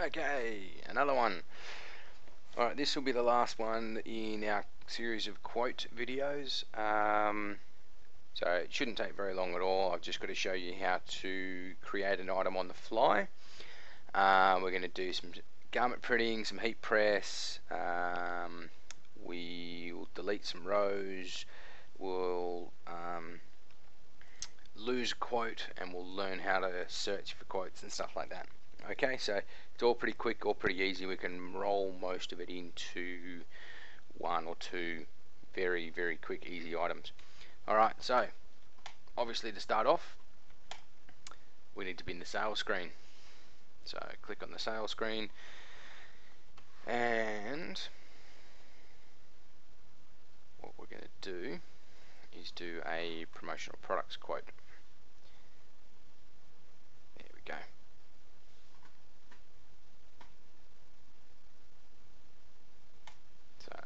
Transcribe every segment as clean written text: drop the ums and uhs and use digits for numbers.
Okay, another one. Alright, this will be the last one in our series of quote videos. So it shouldn't take very long at all. I've just got to show you how to create an item on the fly. We're going to do some garment printing, some heat press. We will delete some rows. We'll lose a quote, and we'll learn how to search for quotes and stuff like that. Okay, so it's all pretty quick, all pretty easy. We can roll most of it into one or two very, very quick, easy items. Alright, so obviously to start off, we need to be in the sales screen. So click on the sales screen, and what we're going to do is do a promotional products quote. There we go. So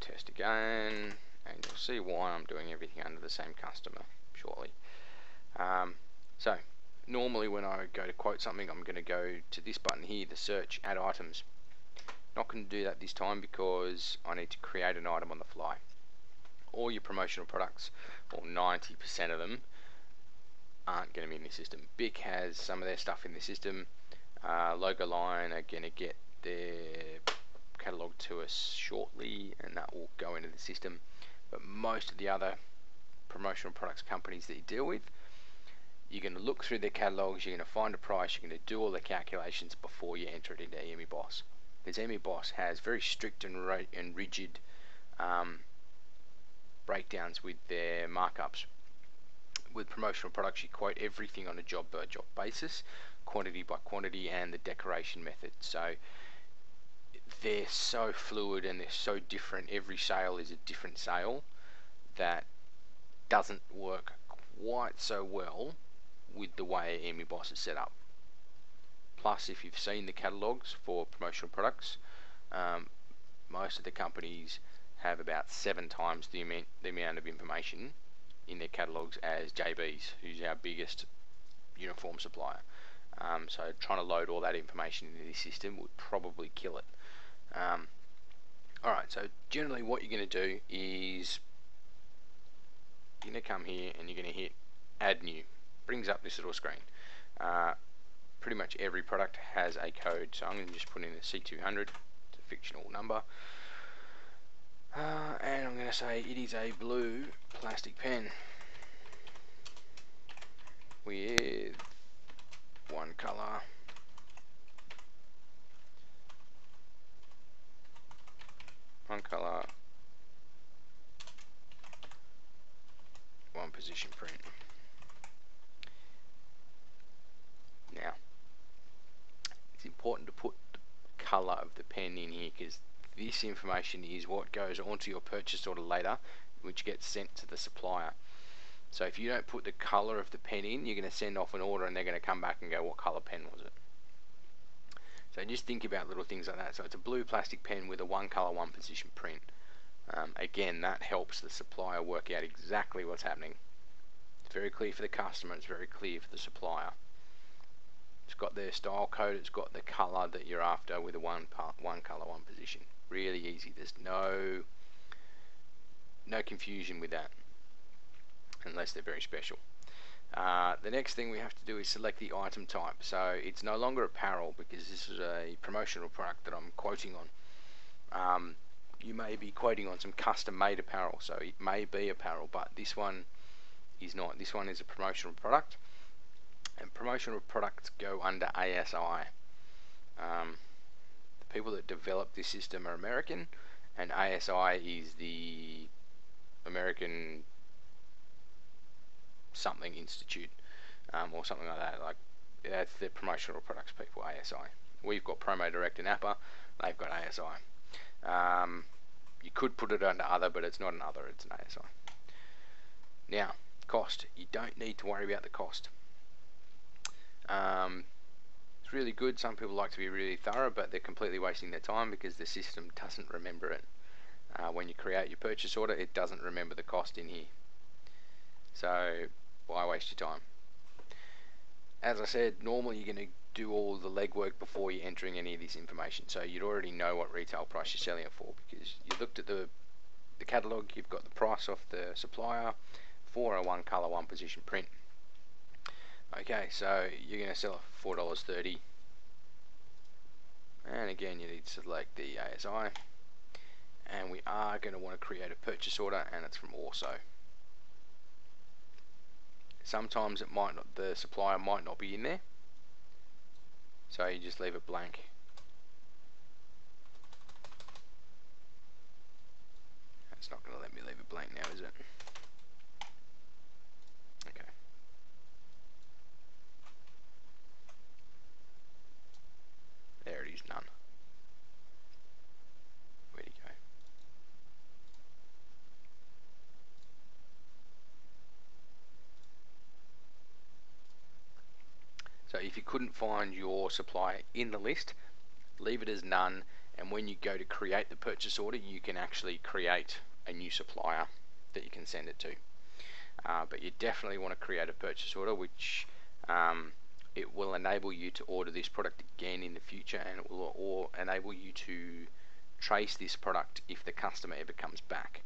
test again, and you'll see why I'm doing everything under the same customer shortly. So normally when I go to quote something, I'm going to go to this button here, the search, add items. Not going to do that this time because I need to create an item on the fly. All your promotional products, or 90% of them, aren't going to be in the system. Bic has some of their stuff in the system. Logo Line are going to get their catalogue to us shortly, and that will go into the system. But most of the other promotional products companies that you deal with, you're going to look through their catalogues, you're going to find a price, you're going to do all the calculations before you enter it into EMeBoss. Because EMeBoss has very strict and rigid breakdowns with their markups. With promotional products, you quote everything on a job by job basis, quantity by quantity, and the decoration method. So they're so fluid and they're so different. Every sale is a different sale that doesn't work quite so well with the way EMeBoss is set up. Plus, if you've seen the catalogues for promotional products, most of the companies have about 7 times the amount of information in their catalogues as JB's, who's our biggest uniform supplier. So trying to load all that information into the system would probably kill it. Alright, so generally what you're going to do is you're going to come here and you're going to hit add new. Brings up this little screen. Pretty much every product has a code, so I'm going to just put in a C200, it's a fictional number, and I'm going to say it is a blue plastic pen with one colour, one position print. Now, it's important to put the colour of the pen in here because this information is what goes onto your purchase order later, which gets sent to the supplier. So if you don't put the colour of the pen in, you're going to send off an order and they're going to come back and go, what colour pen was it? So just think about little things like that. So it's a blue plastic pen with a one colour, one position print. Again, that helps the supplier work out exactly what's happening. It's very clear for the customer, it's very clear for the supplier. It's got their style code, it's got the colour that you're after with a one colour, one position. Really easy. There's no confusion with that, unless they're very special. The next thing we have to do is select the item type. So it's no longer apparel because this is a promotional product that I'm quoting on. You may be quoting on some custom made apparel, so it may be apparel, but this one is not. This one is a promotional product, and promotional products go under ASI. The people that developed this system are American, and ASI is the American something institute, or something like that. Like that's the promotional products people, ASI. We've got Promo Direct and APA, they've got ASI. You could put it under other, but it's not an other, it's an ASI. Now, cost. You don't need to worry about the cost. It's really good. Some people like to be really thorough, but they're completely wasting their time because the system doesn't remember it. When you create your purchase order, it doesn't remember the cost in here. So why waste your time? As I said, normally you're going to do all the legwork before you're entering any of this information. So you'd already know what retail price you're selling it for, because you looked at the catalogue, you've got the price off the supplier, 401 colour, 1 position print. Okay, so you're going to sell it for $4.30, and again you need to select the ASI, and we are going to want to create a purchase order, and it's from also. Sometimes it might not, the supplier might not be in there, so you just leave it blank. It's not going to let me leave it blank now, is it? Okay. There it is, none. Where'd he go? So if you couldn't find your supplier in the list, leave it as none, and when you go to create the purchase order, you can actually create a new supplier that you can send it to. But you definitely want to create a purchase order, which it will enable you to order this product again in the future, and it will enable you to trace this product if the customer ever comes back.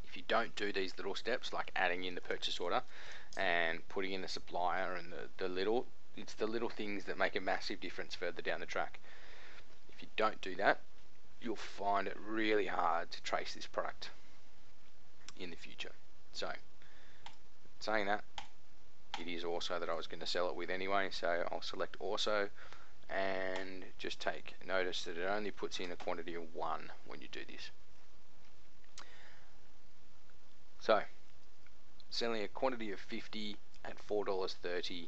If you don't do these little steps, like adding in the purchase order and putting in the supplier and it's the little things that make a massive difference further down the track. If you don't do that, you'll find it really hard to trace this product in the future. So, saying that, it is also that I was going to sell it with anyway, so I'll select also, and just take notice that it only puts in a quantity of 1 when you do this. So, selling a quantity of 50 at $4.30.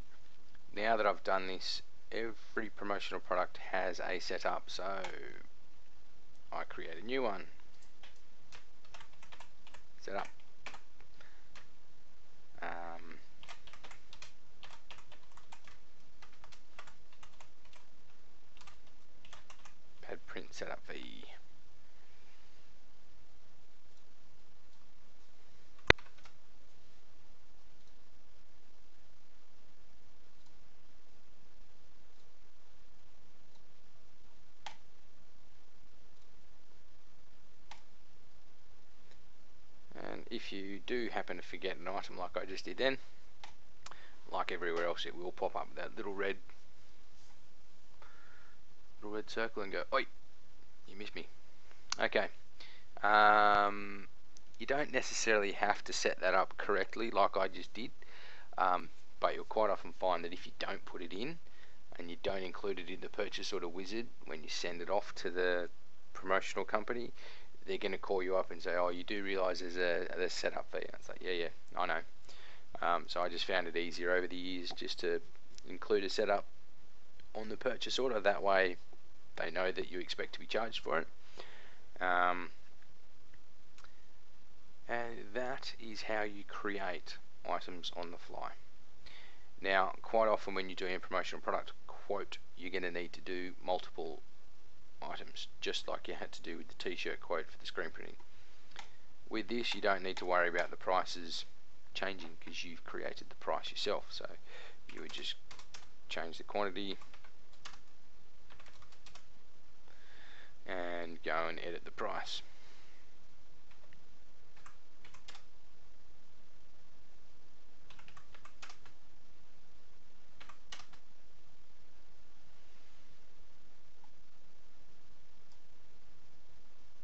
Now that I've done this, every promotional product has a setup, so I create a new one. Setup. Pad print setup V. And if you do happen to forget an item like I just did then, like everywhere else, it will pop up with that little red circle and go, oi, you missed me. Okay. You don't necessarily have to set that up correctly like I just did, but you'll quite often find that if you don't put it in and you don't include it in the purchase order wizard when you send it off to the promotional company, they're going to call you up and say, oh, you do realise there's a setup fee. And it's like, yeah, I know. So I just found it easier over the years just to include a setup on the purchase order. That way they know that you expect to be charged for it. And that is how you create items on the fly. Now, quite often when you're doing a promotional product quote, you're going to need to do multiple items, just like you had to do with the t-shirt quote for the screen printing. With this, you don't need to worry about the prices changing because you've created the price yourself. So you would just change the quantity and go and edit the price.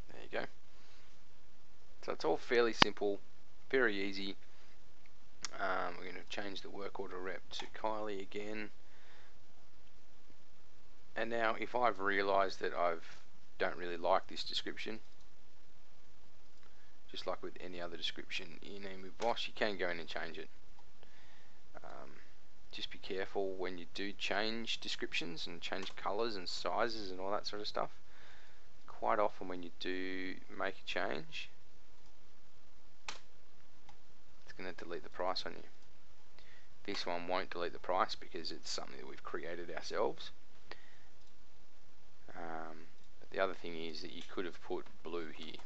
There you go. So it's all fairly simple, very easy. We're going to change the work order rep to Kylie again. And now if I've realised that I don't really like this description, just like with any other description in EMeBoss, you can go in and change it. Just be careful when you do change descriptions and change colours and sizes and all that sort of stuff. Quite often when you do make a change, it's going to delete the price on you. This one won't delete the price because it's something that we've created ourselves. But the other thing is that you could have put blue here.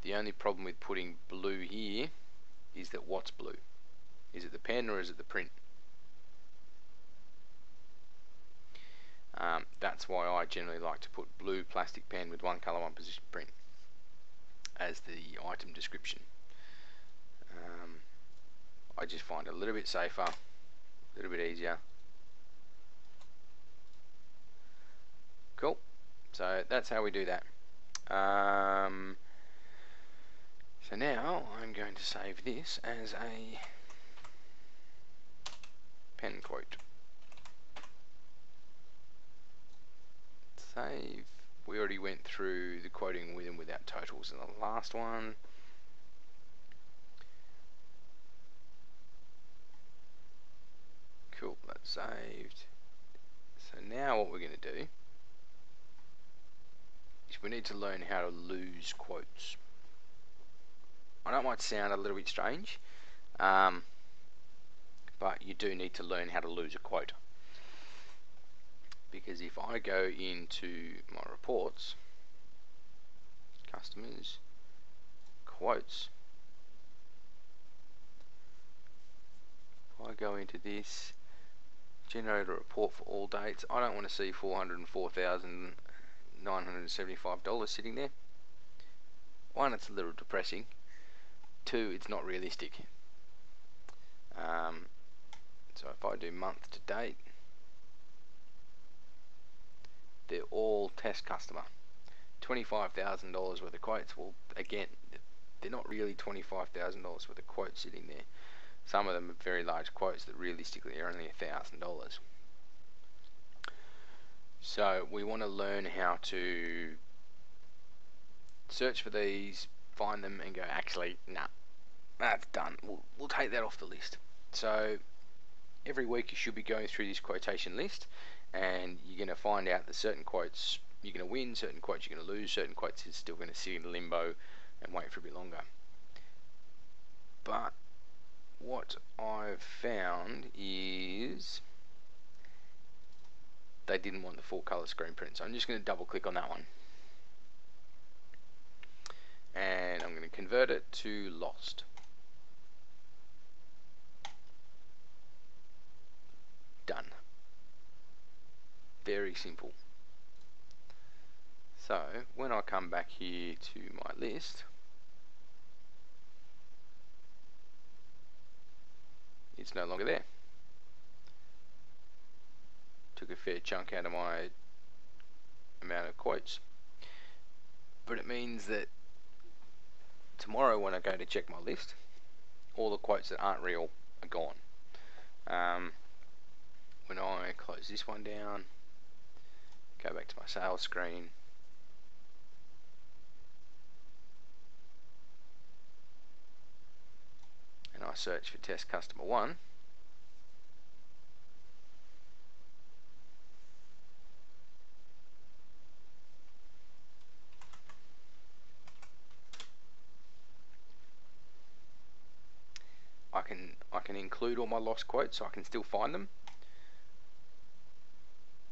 The only problem with putting blue here is that what's blue? Is it the pen or is it the print? That's why I generally like to put blue plastic pen with one colour, one position print as the item description. I just find it a little bit safer, a little bit easier. Cool. So that's how we do that. So now I'm going to save this as a pen quote. Save. We already went through the quoting with and without totals in the last one. Cool, that's saved. So now what we're going to do is we need to learn how to lose quotes. I know it might sound a little bit strange, but you do need to learn how to lose a quote. Because if I go into my reports, customers, quotes, if I go into this, generate a report for all dates, I don't want to see $404,975 sitting there. One, it's a little depressing. Two, it's not realistic. So if I do month to date, they're all test customer. $25,000 worth of quotes. Well, again, they're not really $25,000 worth of quotes sitting there. Some of them are very large quotes that realistically are only $1,000. So we want to learn how to search for these, find them, and go, actually, nah, that's done. We'll take that off the list. So every week you should be going through this quotation list, and you're going to find out that certain quotes you're going to win, certain quotes you're going to lose, certain quotes you're still going to sit in limbo and wait for a bit longer. But what I've found is they didn't want the full color screen print, so I'm just going to double click on that one, and I'm going to convert it to lost. Done. Very simple. So when I come back here to my list, it's no longer there. Took a fair chunk out of my amount of quotes, but it means that tomorrow when I go to check my list, all the quotes that aren't real are gone. When I close this one down, go back to my sales screen, and I search for test customer 1, I can include all my lost quotes, so I can still find them,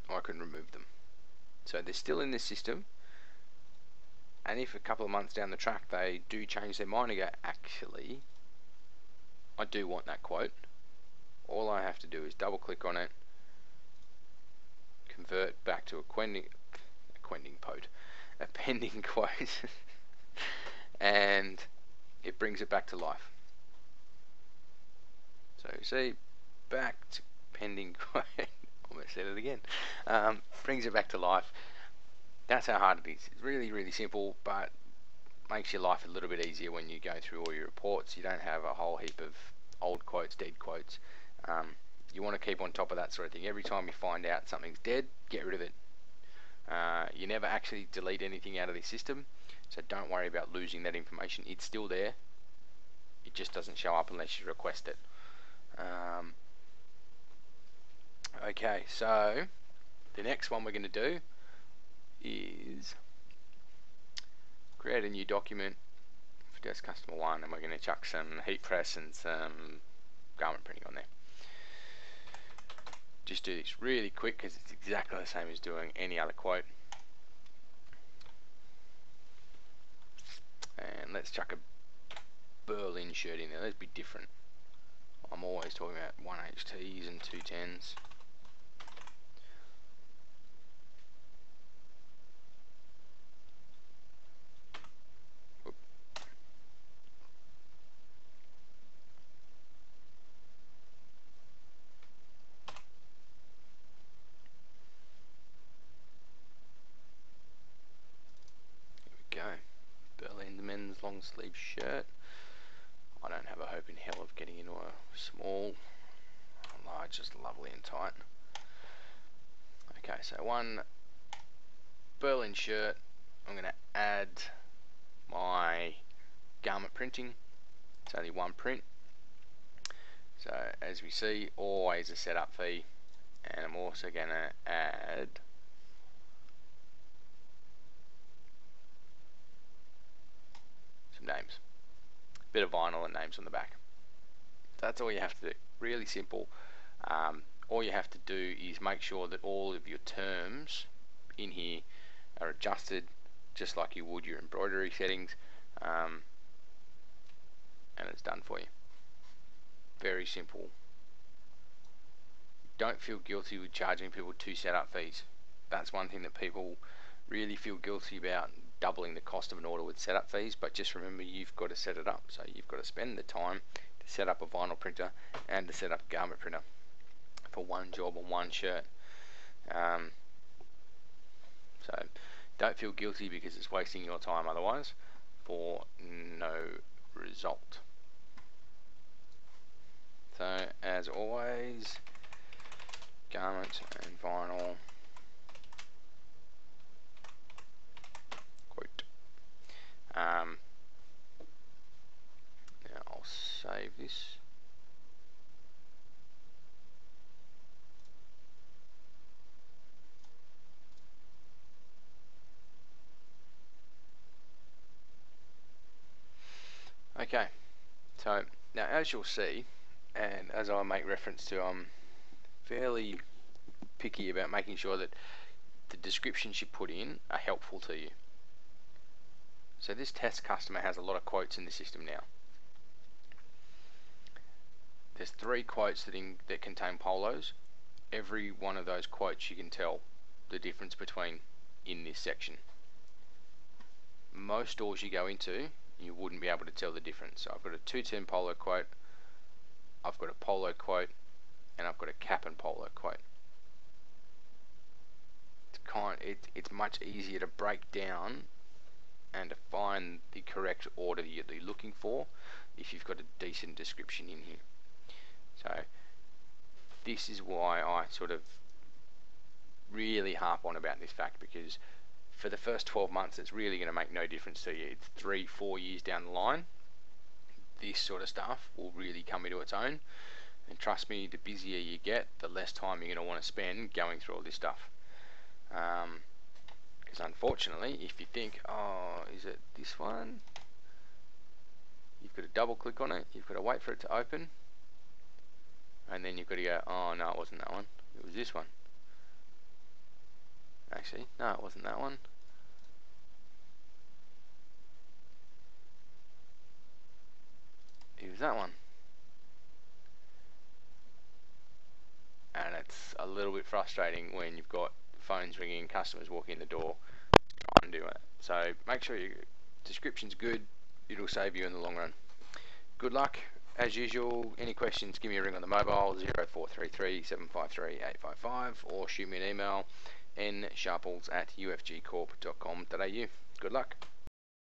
or I can remove them. So they're still in this system, and if a couple of months down the track they do change their mind and go, actually, I do want that quote, all I have to do is double click on it, convert back to a pending quote, and it brings it back to life. So you see, back to pending quote, almost said it again, brings it back to life. That's how hard it is. It's really, really simple, but makes your life a little bit easier when you go through all your reports. You don't have a whole heap of old quotes, dead quotes. You want to keep on top of that sort of thing. Every time you find out something's dead, get rid of it. You never actually delete anything out of the system, so don't worry about losing that information. It's still there. It just doesn't show up unless you request it. Okay, so the next one we're going to do is create a new document for test customer 1, and we're going to chuck some heat press and some garment printing on there. Just do this really quick because it's exactly the same as doing any other quote. And let's chuck a Berlin shirt in there. Let's be different. I'm always talking about 1HTs and 210s. Go. Berlin, the men's long sleeve shirt. I don't have a hope in hell of getting into a small. Large is lovely and tight. Okay, so one Berlin shirt. I'm going to add my garment printing. It's only one print. So as we see, always a setup fee. And I'm also going to add some names. Bit of vinyl and names on the back. That's all you have to do. Really simple. All you have to do is make sure that all of your terms in here are adjusted just like you would your embroidery settings, and it's done for you. Very simple. Don't feel guilty with charging people 2 setup fees. That's one thing that people really feel guilty about, doubling the cost of an order with setup fees, but just remember you've got to set it up. So you've got to spend the time to set up a vinyl printer and to set up a garment printer for one job on one shirt. So don't feel guilty because it's wasting your time otherwise for no result. So as always, garment and vinyl quote. Now I'll save this. Okay, so now as you'll see, and as I make reference to, I'm fairly picky about making sure that the descriptions you put in are helpful to you. So this test customer has a lot of quotes in the system now. There's 3 quotes that contain polos. Every one of those quotes you can tell the difference between in this section. Most stores you go into, you wouldn't be able to tell the difference. So I've got a 210 polo quote, I've got a polo quote, and I've got a cap and polo quote. It's much easier to break down and to find the correct order that you're looking for if you've got a decent description in here. So this is why I sort of really harp on about this fact, because for the first 12 months it's really going to make no difference to you. It's 3-4 years down the line, this sort of stuff will really come into its own, and trust me, the busier you get, the less time you're going to want to spend going through all this stuff. Because unfortunately, if you think, oh, is it this one? You've got to double click on it, you've got to wait for it to open, and then you've got to go, oh no, it wasn't that one, it was this one. Actually, no, it wasn't that one. It was that one. And it's a little bit frustrating when you've got phones ringing, customers walking in the door, trying to do it. So make sure your description's good, it'll save you in the long run. Good luck. As usual, any questions, give me a ring on the mobile, 0433 753 855, or shoot me an email, nsharples@ufgcorp.com.au. Good luck.